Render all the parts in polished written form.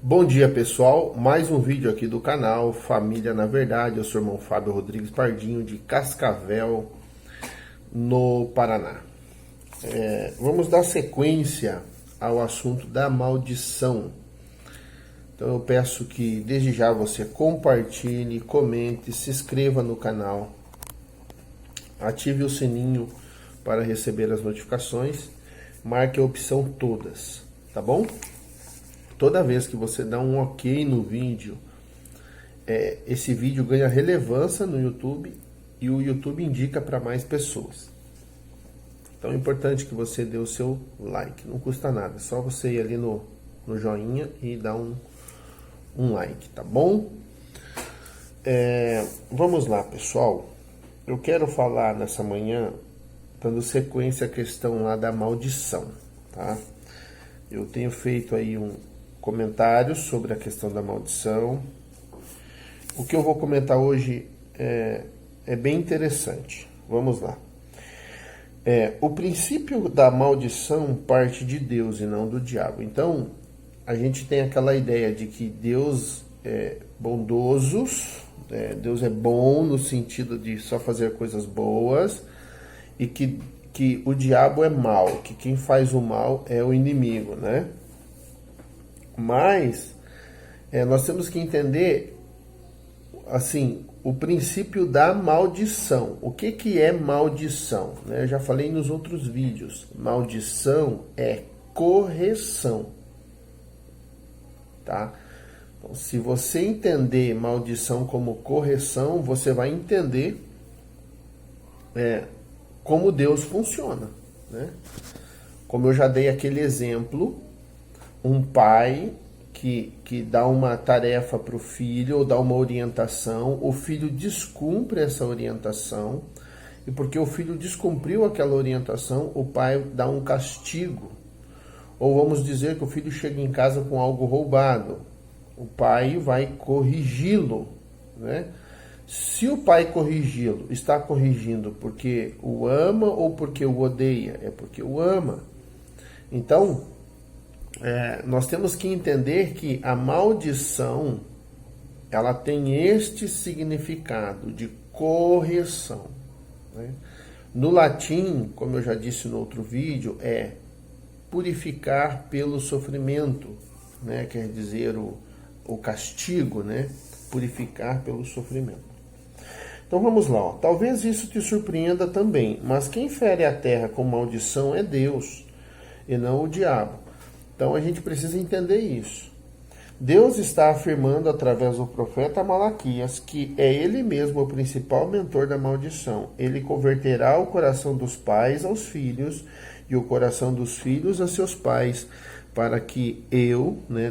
Bom dia, pessoal, mais um vídeo aqui do canal Família na Verdade. Eu sou o irmão Fábio Rodrigues Pardinho, de Cascavel, no Paraná. Vamos dar sequência ao assunto da maldição. Então eu peço que desde já você compartilhe, comente, se inscreva no canal, ative o sininho para receber as notificações, marque a opção todas, tá bom? Toda vez que você dá um ok no vídeo, esse vídeo ganha relevância no YouTube e o YouTube indica para mais pessoas. Então é importante que você dê o seu like, não custa nada, é só você ir ali no joinha e dar um like, tá bom? Vamos lá, pessoal. Eu quero falar nessa manhã, dando sequência à questão lá da maldição, tá? Eu tenho feito aí comentários sobre a questão da maldição. O que eu vou comentar hoje é bem interessante. Vamos lá. O princípio da maldição parte de Deus e não do diabo. Então, a gente tem aquela ideia de que Deus é bondoso, Deus é bom no sentido de só fazer coisas boas, e que o diabo é mal, que quem faz o mal é o inimigo, né? Mas nós temos que entender assim o princípio da maldição. O que é maldição? Eu já falei nos outros vídeos. Maldição é correção, tá? Então, se você entender maldição como correção, você vai entender como Deus funciona, né? Como eu já dei aquele exemplo, um pai que dá uma tarefa para o filho, ou dá uma orientação, o filho descumpre essa orientação, e porque o filho descumpriu aquela orientação, o pai dá um castigo. Ou vamos dizer que o filho chega em casa com algo roubado, o pai vai corrigi-lo, né? Se o pai corrigi-lo, está corrigindo porque o ama ou porque o odeia? É porque o ama. Então, nós temos que entender que a maldição, ela tem este significado de correção, né? No latim, como eu já disse no outro vídeo, é purificar pelo sofrimento, né? Quer dizer, o castigo, né? Purificar pelo sofrimento. Então vamos lá, ó. Talvez isso te surpreenda também, mas quem fere a terra com maldição é Deus e não o diabo. Então a gente precisa entender isso. Deus está afirmando através do profeta Malaquias que é ele mesmo o principal mentor da maldição. Ele converterá o coração dos pais aos filhos e o coração dos filhos a seus pais, para que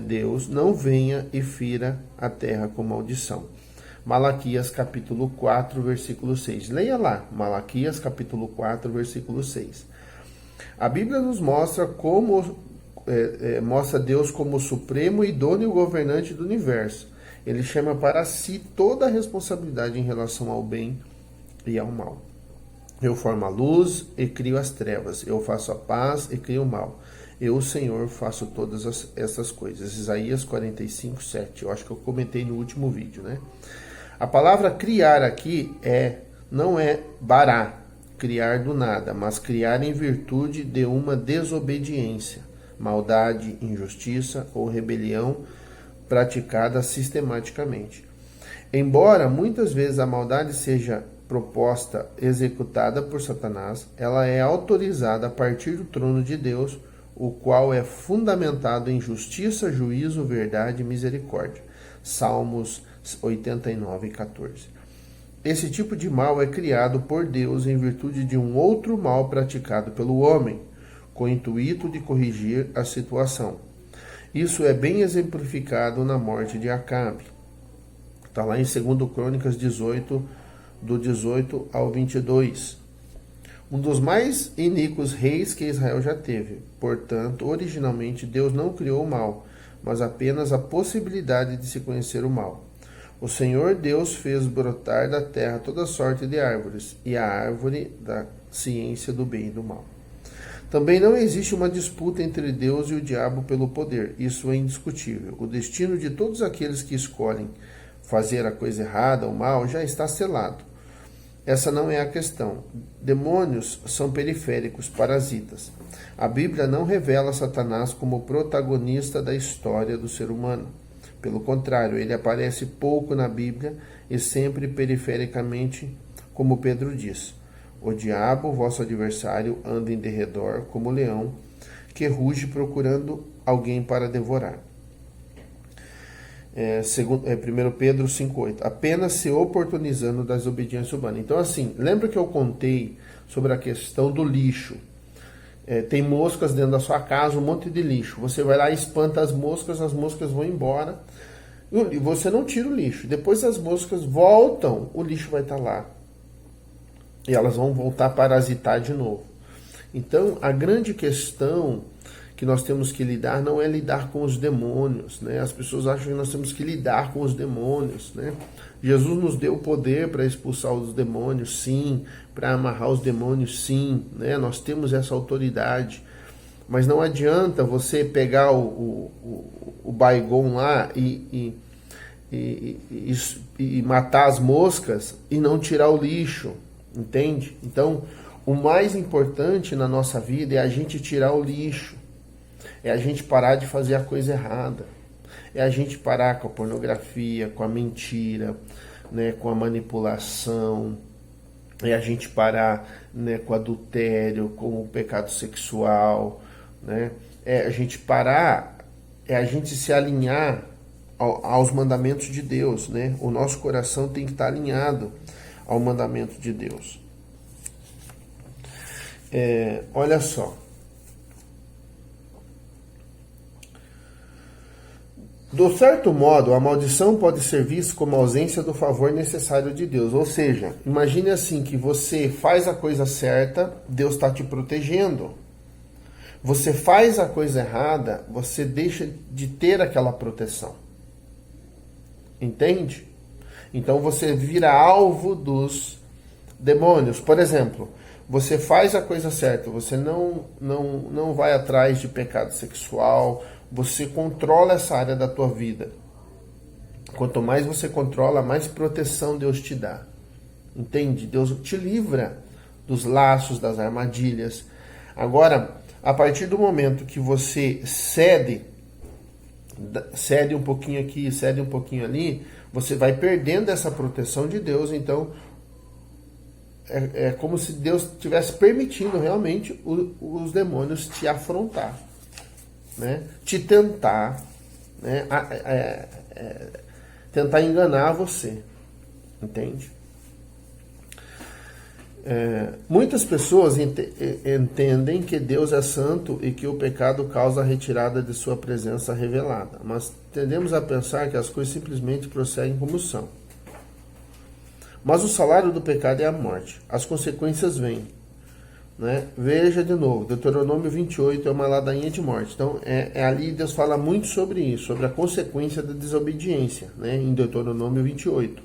Deus, não venha e fira a terra com maldição. Malaquias capítulo 4, versículo 6. Leia lá, Malaquias capítulo 4, versículo 6. A Bíblia nos mostra mostra Deus como o supremo e dono e o governante do universo. Ele chama para si toda a responsabilidade em relação ao bem e ao mal. Eu formo a luz e crio as trevas. Eu faço a paz e crio o mal. Eu, o Senhor, faço todas essas coisas. Isaías 45, 7. Eu acho que eu comentei no último vídeo, né? A palavra criar aqui não é bará, criar do nada, mas criar em virtude de uma desobediência, maldade, injustiça ou rebelião praticada sistematicamente. Embora muitas vezes a maldade seja proposta, executada por Satanás, ela é autorizada a partir do trono de Deus, o qual é fundamentado em justiça, juízo, verdade e misericórdia. Salmos 89, 14. Esse tipo de mal é criado por Deus em virtude de um outro mal praticado pelo homem, com o intuito de corrigir a situação. Isso é bem exemplificado na morte de Acabe. Está lá em 2 Crônicas 18, do 18 ao 22. Um dos mais iníquos reis que Israel já teve. Portanto, originalmente Deus não criou o mal, mas apenas a possibilidade de se conhecer o mal. O Senhor Deus fez brotar da terra toda sorte de árvores, e a árvore da ciência do bem e do mal. Também não existe uma disputa entre Deus e o diabo pelo poder. Isso é indiscutível. O destino de todos aqueles que escolhem fazer a coisa errada, o mal, já está selado. Essa não é a questão. Demônios são periféricos, parasitas. A Bíblia não revela Satanás como protagonista da história do ser humano. Pelo contrário, ele aparece pouco na Bíblia e sempre perifericamente, como Pedro diz. O diabo, vosso adversário, anda em derredor como leão, que ruge procurando alguém para devorar. 1 Pedro 5,8. Apenas se oportunizando das obediências humanas. Então, assim, lembra que eu contei sobre a questão do lixo? Tem moscas dentro da sua casa, um monte de lixo. Você vai lá e espanta as moscas vão embora. E você não tira o lixo. Depois as moscas voltam, o lixo vai estar lá. E elas vão voltar a parasitar de novo. Então, a grande questão que nós temos que lidar não é lidar com os demônios, né? As pessoas acham que nós temos que lidar com os demônios, né? Jesus nos deu o poder para expulsar os demônios, sim, para amarrar os demônios, sim, né? Nós temos essa autoridade, mas não adianta você pegar o Baygon lá e matar as moscas e não tirar o lixo, entende? Então, o mais importante na nossa vida é a gente tirar o lixo. É a gente parar de fazer a coisa errada. É a gente parar com a pornografia, com a mentira, né, com a manipulação. É a gente parar, né, com o adultério, com o pecado sexual. Né? É a gente parar, é a gente se alinhar aos mandamentos de Deus. Né? O nosso coração tem que estar alinhado ao mandamento de Deus. Olha só. Do certo modo, a maldição pode ser vista como a ausência do favor necessário de Deus. Ou seja, imagine assim, que você faz a coisa certa, Deus está te protegendo. Você faz a coisa errada, você deixa de ter aquela proteção. Entende? Então você vira alvo dos demônios. Por exemplo, você faz a coisa certa, você não vai atrás de pecado sexual, você controla essa área da tua vida. Quanto mais você controla, mais proteção Deus te dá. Entende? Deus te livra dos laços, das armadilhas. Agora, a partir do momento que você cede um pouquinho aqui, cede um pouquinho ali, você vai perdendo essa proteção de Deus. Então, é como se Deus estivesse permitindo realmente os demônios te afrontar. Né? Te tentar, né? Tentar enganar você, entende? Muitas pessoas entendem que Deus é santo e que o pecado causa a retirada de sua presença revelada, mas tendemos a pensar que as coisas simplesmente prosseguem como são. Mas o salário do pecado é a morte, as consequências vêm. Né? Veja de novo, Deuteronômio 28 é uma ladainha de morte. Então, ali Deus fala muito sobre isso, sobre a consequência da desobediência, né? Em Deuteronômio 28.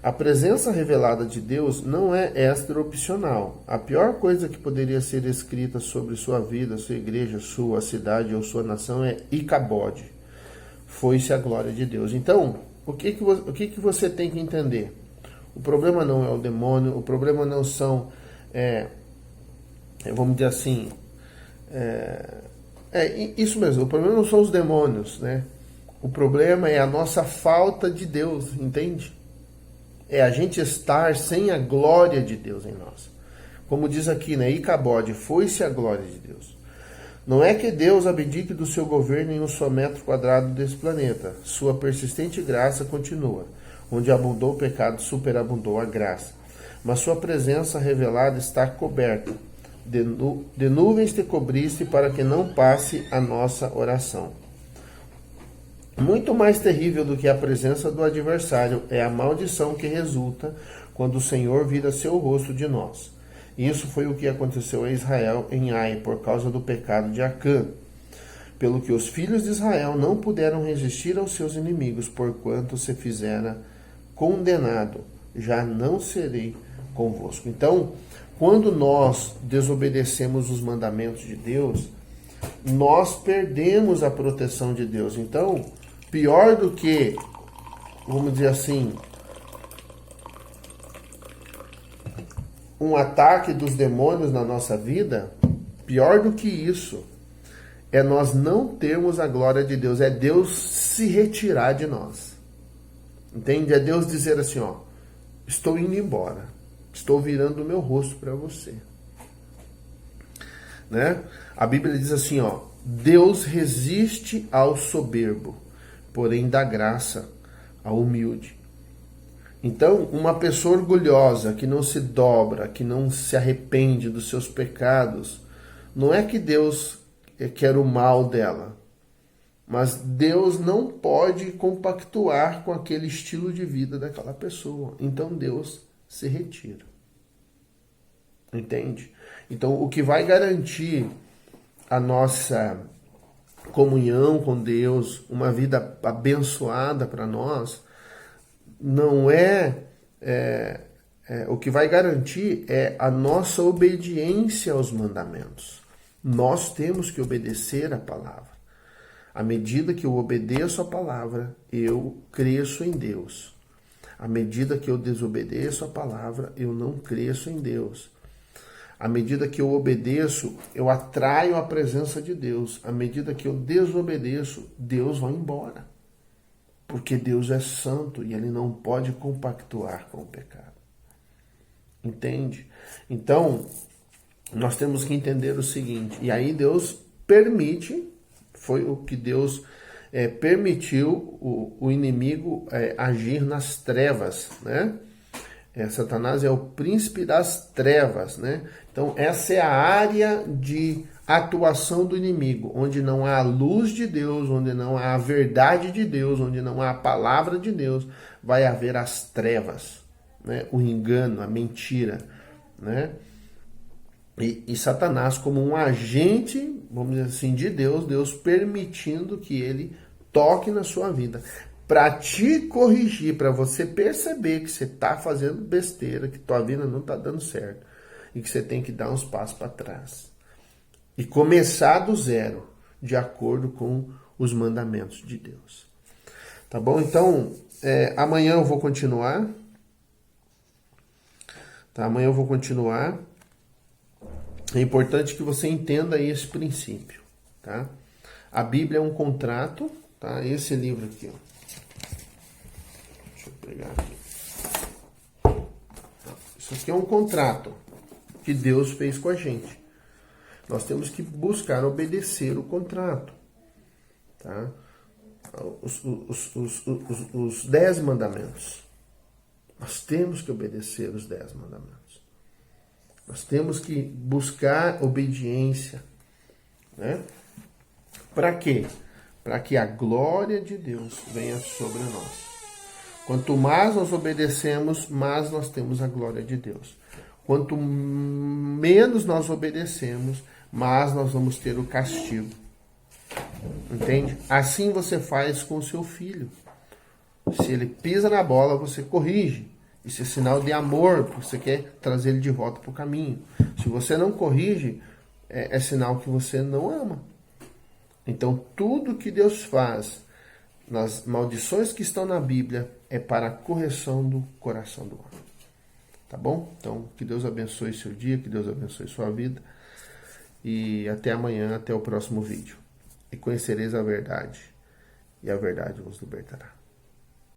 A presença revelada de Deus não é extra opcional. A pior coisa que poderia ser escrita sobre sua vida, sua igreja, sua cidade ou sua nação é Icabode. Foi-se a glória de Deus. Então, o que você tem que entender? O problema não é o demônio, o problema não são... vamos dizer assim, isso mesmo, o problema não são os demônios, né? O problema é a nossa falta de Deus, entende? É a gente estar sem a glória de Deus em nós. Como diz aqui, né? Icabode, foi-se a glória de Deus. Não é que Deus abdique do seu governo em um só metro quadrado desse planeta. Sua persistente graça continua. Onde abundou o pecado, superabundou a graça. Mas sua presença revelada está coberta. De nuvens te cobriste para que não passe a nossa oração. Muito mais terrível do que a presença do adversário é a maldição que resulta quando o Senhor vira seu rosto de nós. Isso foi o que aconteceu a Israel em Ai por causa do pecado de Acã, pelo que os filhos de Israel não puderam resistir aos seus inimigos, porquanto se fizera condenado, já não serei convosco. Então, quando nós desobedecemos os mandamentos de Deus, nós perdemos a proteção de Deus. Então, pior do que, vamos dizer assim, um ataque dos demônios na nossa vida, pior do que isso, é nós não termos a glória de Deus, é Deus se retirar de nós. Entende? É Deus dizer assim, ó, estou indo embora, estou virando o meu rosto para você. Né? A Bíblia diz assim, ó, Deus resiste ao soberbo, porém dá graça ao humilde. Então, uma pessoa orgulhosa, que não se dobra, que não se arrepende dos seus pecados, não é que Deus quer o mal dela, mas Deus não pode compactuar com aquele estilo de vida daquela pessoa. Então, Deus se retira. Entende? Então, o que vai garantir a nossa comunhão com Deus, uma vida abençoada para nós, não o que vai garantir é a nossa obediência aos mandamentos. Nós temos que obedecer a palavra. À medida que eu obedeço a palavra, eu cresço em Deus. À medida que eu desobedeço a palavra, eu não cresço em Deus. À medida que eu obedeço, eu atraio a presença de Deus. À medida que eu desobedeço, Deus vai embora. Porque Deus é santo e Ele não pode compactuar com o pecado. Entende? Então, nós temos que entender o seguinte. E aí Deus permite, foi o que Deus permitiu o inimigo agir nas trevas, né? Satanás é o príncipe das trevas, né? Então, essa é a área de atuação do inimigo, onde não há a luz de Deus, onde não há a verdade de Deus, onde não há a palavra de Deus, vai haver as trevas, né? O engano, a mentira, né? E Satanás, como um agente, vamos dizer assim, de Deus, Deus permitindo que ele toque na sua vida, para te corrigir, para você perceber que você está fazendo besteira, que tua vida não está dando certo e que você tem que dar uns passos para trás e começar do zero, de acordo com os mandamentos de Deus. Tá bom? Então, amanhã eu vou continuar. Tá? Amanhã eu vou continuar. É importante que você entenda esse princípio. Tá? A Bíblia é um contrato. Tá? Esse livro aqui, ó. Deixa eu pegar aqui. Isso aqui é um contrato que Deus fez com a gente. Nós temos que buscar obedecer o contrato. Tá? Os 10 mandamentos. Nós temos que obedecer os 10 mandamentos. Nós temos que buscar obediência. Né? Para quê? Para que a glória de Deus venha sobre nós. Quanto mais nós obedecemos, mais nós temos a glória de Deus. Quanto menos nós obedecemos, mais nós vamos ter o castigo. Entende? Assim você faz com o seu filho. Se ele pisa na bola, você corrige. Isso é sinal de amor, porque você quer trazer ele de volta para o caminho. Se você não corrige, é sinal que você não ama. Então, tudo que Deus faz nas maldições que estão na Bíblia é para a correção do coração do homem. Tá bom? Então, que Deus abençoe seu dia, que Deus abençoe sua vida. E até amanhã, até o próximo vídeo. E conhecereis a verdade, e a verdade vos libertará.